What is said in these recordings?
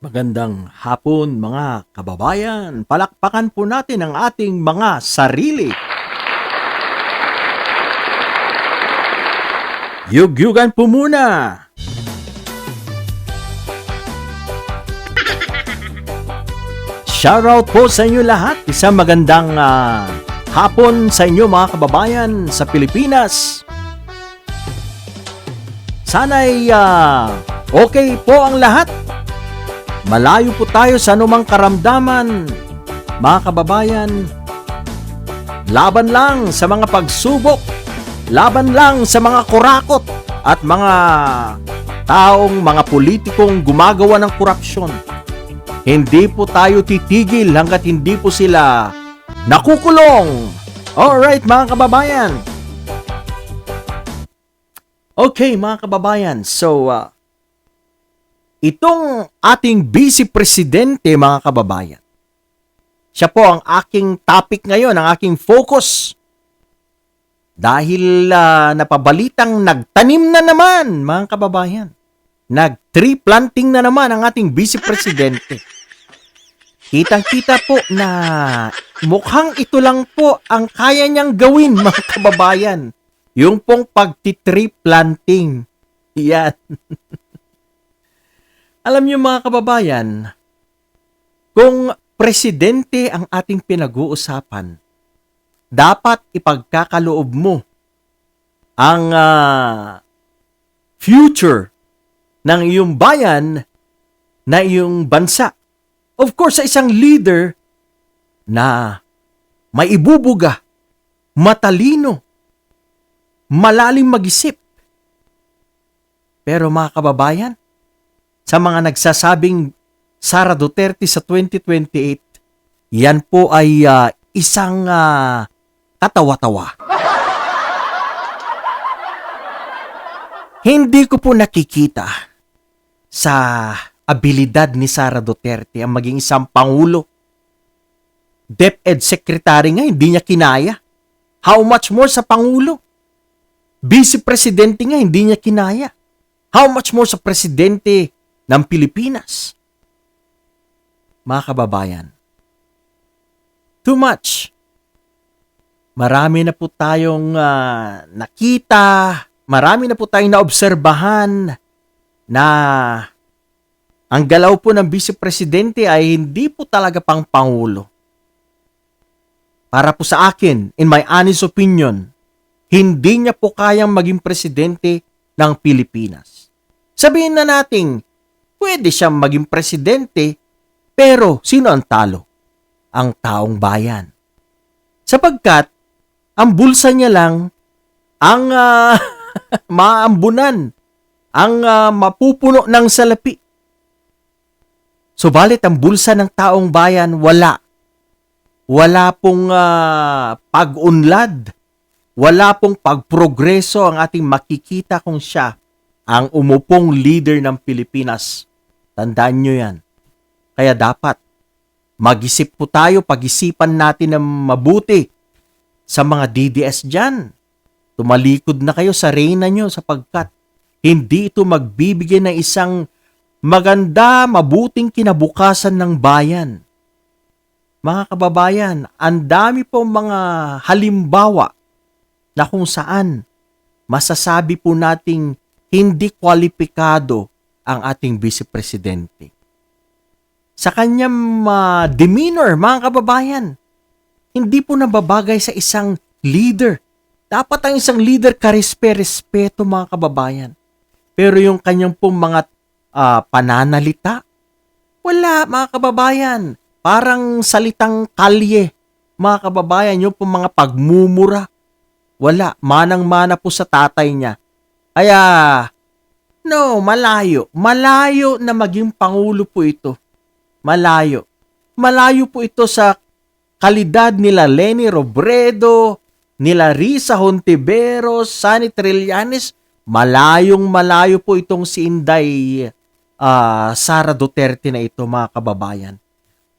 Magandang hapon mga kababayan. Palakpakan po natin ang ating mga sarili. Yugyugan po muna. Shoutout po sa inyo lahat. Isang magandang hapon sa inyo mga kababayan sa Pilipinas. Sana'y okay po ang lahat. Malayo po tayo sa anumang karamdaman, mga kababayan. Laban lang sa mga pagsubok, laban lang sa mga kurakot at mga mga politikong gumagawa ng korupsyon. Hindi po tayo titigil hanggat hindi po sila nakukulong. Alright mga kababayan. Okay mga kababayan, so itong ating Vice Presidente, mga kababayan, siya po ang aking topic ngayon, ang aking focus. Dahil napabalitang nagtanim na naman, mga kababayan. Nag-tree planting na naman ang ating Vice Presidente. Kitang-kita po na mukhang ito lang po ang kaya niyang gawin, mga kababayan. Yung pong pagti-tree planting. Yan. Alam niyo mga kababayan, kung presidente ang ating pinag-uusapan, dapat ipagkakaloob mo ang future ng iyong bayan na iyong bansa. Of course, sa isang leader na may ibubuga, matalino, malalim mag-isip. Pero mga kababayan, sa mga nagsasabing Sara Duterte sa 2028, yan po ay isang katawa-tawa. Hindi ko po nakikita sa abilidad ni Sara Duterte ang maging isang pangulo. DepEd Secretary nga, hindi niya kinaya. How much more sa pangulo? Vice Presidente nga, hindi niya kinaya. How much more sa presidente ng Pilipinas? Mga kababayan, too much. Marami na po tayong nakita, marami na po tayong naobserbahan na ang galaw po ng Vice Presidente ay hindi po talaga pang pangulo. Para po sa akin, in my honest opinion, hindi niya po kayang maging presidente ng Pilipinas. Sabihin na nating, pwede siyang maging presidente, pero sino ang talo? Ang taong bayan. Sapagkat, ang bulsa niya lang ang maambunan, ang mapupuno ng salapi. Subalit ang bulsa ng taong bayan, wala. Wala pong pag-unlad, wala pong pagprogreso ang ating makikita kung siya ang umupong leader ng Pilipinas. Tandaan nyo yan. Kaya dapat mag-isip po tayo, pag-isipan natin ng mabuti sa mga DDS dyan. Tumalikod na kayo sa reyna nyo sapagkat hindi ito magbibigay ng isang maganda, mabuting kinabukasan ng bayan. Mga kababayan, ang dami pong mga halimbawa na kung saan masasabi po nating hindi kwalipikado ang ating Vice Presidente. Sa kanyang demeanor, mga kababayan, hindi po nababagay sa isang leader. Dapat ang isang leader karespe-respeto, mga kababayan. Pero yung kanyang pong mga pananalita, wala, mga kababayan. Parang salitang kalye, mga kababayan, yung pong mga pagmumura. Wala, manang-mana po sa tatay niya. Kaya, no, malayo. Malayo na maging pangulo po ito. Malayo. Malayo po ito sa kalidad nila Leni Robredo, nila Risa Hontiveros, Sani Trillanes. Malayo po itong si Inday Sara Duterte na ito, mga kababayan.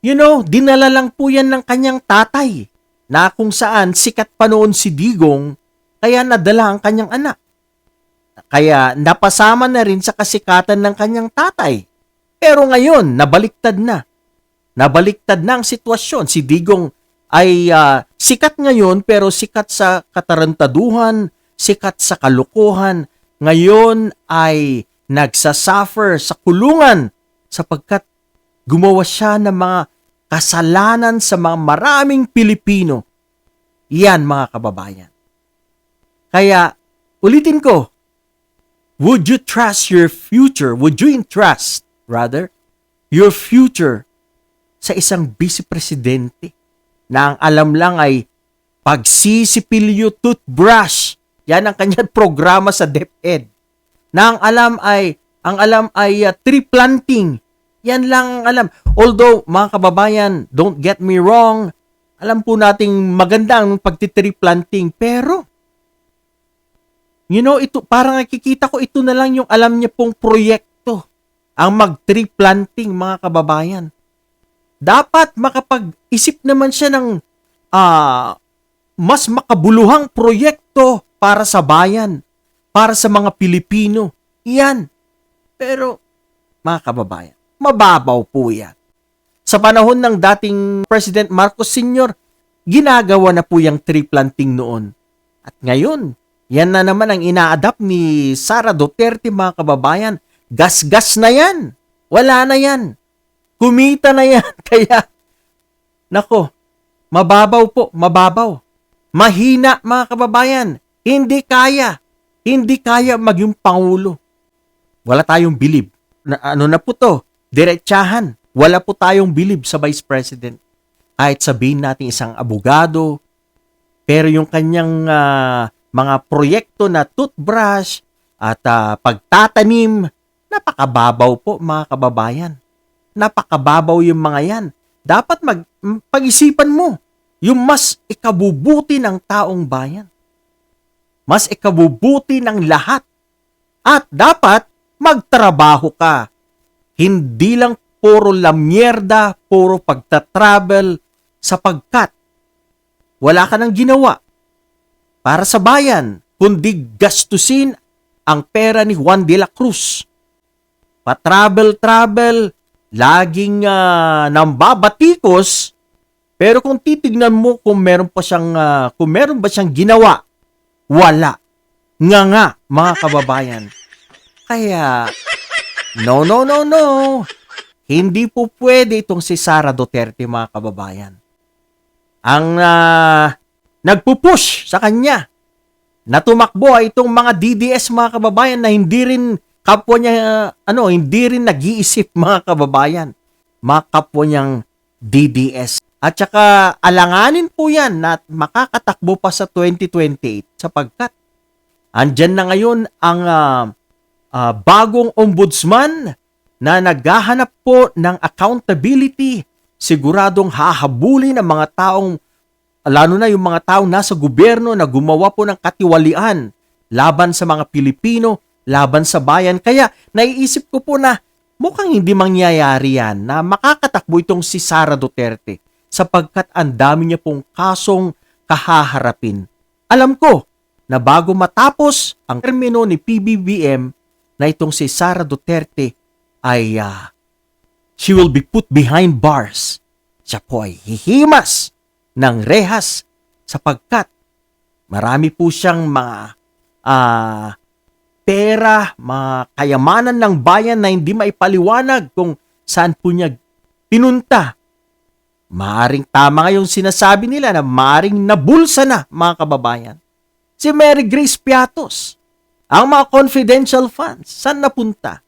You know, dinala lang po yan ng kanyang tatay na kung saan sikat pa noon si Digong, kaya nadala ang kanyang anak. Kaya napasama na rin sa kasikatan ng kanyang tatay. Pero ngayon, nabaliktad na. Nabaliktad na ang sitwasyon. Si Digong ay sikat ngayon pero sikat sa katarantaduhan, sikat sa kalukuhan. Ngayon ay nagsasuffer sa kulungan sapagkat gumawa siya ng mga kasalanan sa mga maraming Pilipino. Yan mga kababayan. Kaya ulitin ko, would you trust your future? Would you entrust, rather, your future sa isang vice-presidente na ang alam lang ay pagsisipilyo toothbrush? Yan ang kanyang programa sa DepEd. Na ang alam ay tree planting. Yan lang ang alam. Although, mga kababayan, don't get me wrong, alam po nating maganda ang pagtitree planting, pero ito, parang nakikita ko ito na lang yung alam niya pong proyekto, ang mag-tree planting, mga kababayan. Dapat makapag-isip naman siya ng mas makabuluhang proyekto para sa bayan, para sa mga Pilipino. Yan. Pero, mga kababayan, mababaw po yan. Sa panahon ng dating President Marcos Sr., ginagawa na po yung tree planting noon. At ngayon, yan na naman ang ina-adapt ni Sara Duterte, mga kababayan. Gas-gas na yan. Wala na yan. Kumita na yan. Kaya, nako, mababaw po, mababaw. Mahina, mga kababayan. Hindi kaya maging Pangulo. Wala tayong bilib. Ano na po to? Diretsahan. Wala po tayong bilib sa Vice President. Kahit sabihin natin isang abogado, pero yung kanyang mga proyekto na toothbrush at pagtatanim, napakababaw po mga kababayan. Napakababaw yung mga yan. Dapat pag-isipan mo yung mas ikabubuti ng taong bayan. Mas ikabubuti ng lahat. At dapat magtrabaho ka. Hindi lang puro lamyerda, puro pagtatravel, sapagkat wala ka nang ginawa para sa bayan, kundi gastusin ang pera ni Juan de la Cruz. Pa-travel, laging nambabatikos, pero kung titignan mo kung meron ba siyang ginawa, wala. Nga, mga kababayan. Kaya, no. Hindi po pwede itong si Sara Duterte, mga kababayan. Ang nagpupush sa kanya na tumakbo ay itong mga DDS, mga kababayan, na hindi rin kapwa niya, hindi rin nag-iisip, mga kababayan. Mga kapwa niyang DDS. At saka alanganin po yan na makakatakbo pa sa 2028 sapagkat andyan na ngayon ang bagong ombudsman na naghahanap po ng accountability. Siguradong hahabulin ang mga taong, lalo na yung mga taong nasa gobyerno na gumawa po ng katiwalian laban sa mga Pilipino, laban sa bayan. Kaya naiisip ko po na mukhang hindi mangyayari yan na makakatakbo itong si Sara Duterte sapagkat ang dami niya pong kasong kahaharapin. Alam ko na bago matapos ang termino ni PBBM na itong si Sara Duterte ay she will be put behind bars. Siya po ay hihimas ng rehas sapagkat marami po siyang mga pera, mga kayamanan ng bayan na hindi maipaliwanag kung saan po niya pinunta. Maaring tama nga yung sinasabi nila na maaring nabulsa na, mga kababayan. Si Mary Grace Piatos, ang mga confidential funds, saan napunta?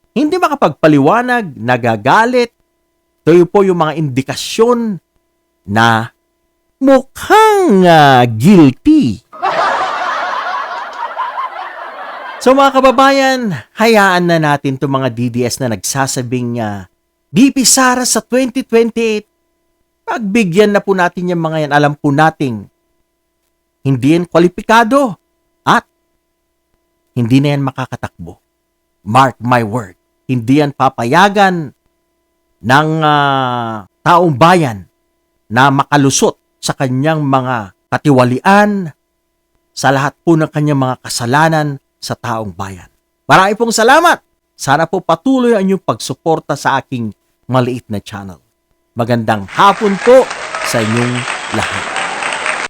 Hindi makapagpaliwanag, nagagalit. Ito po yung mga indikasyon na mukhang guilty. So mga kababayan, hayaan na natin itong mga DDS na nagsasabing BP Sara sa 2028. Pagbigyan na po natin yung mga yan. Alam po nating hindi yan kwalipikado at hindi na yan makakatakbo. Mark my word. Hindi yan papayagan ng taong bayan na makalusot sa kanyang mga katiwalian, sa lahat po ng kanyang mga kasalanan sa taong bayan. Marami pong salamat Sana po patuloy ang inyong pagsuporta sa aking maliit na channel. Magandang hapon po sa inyong lahat.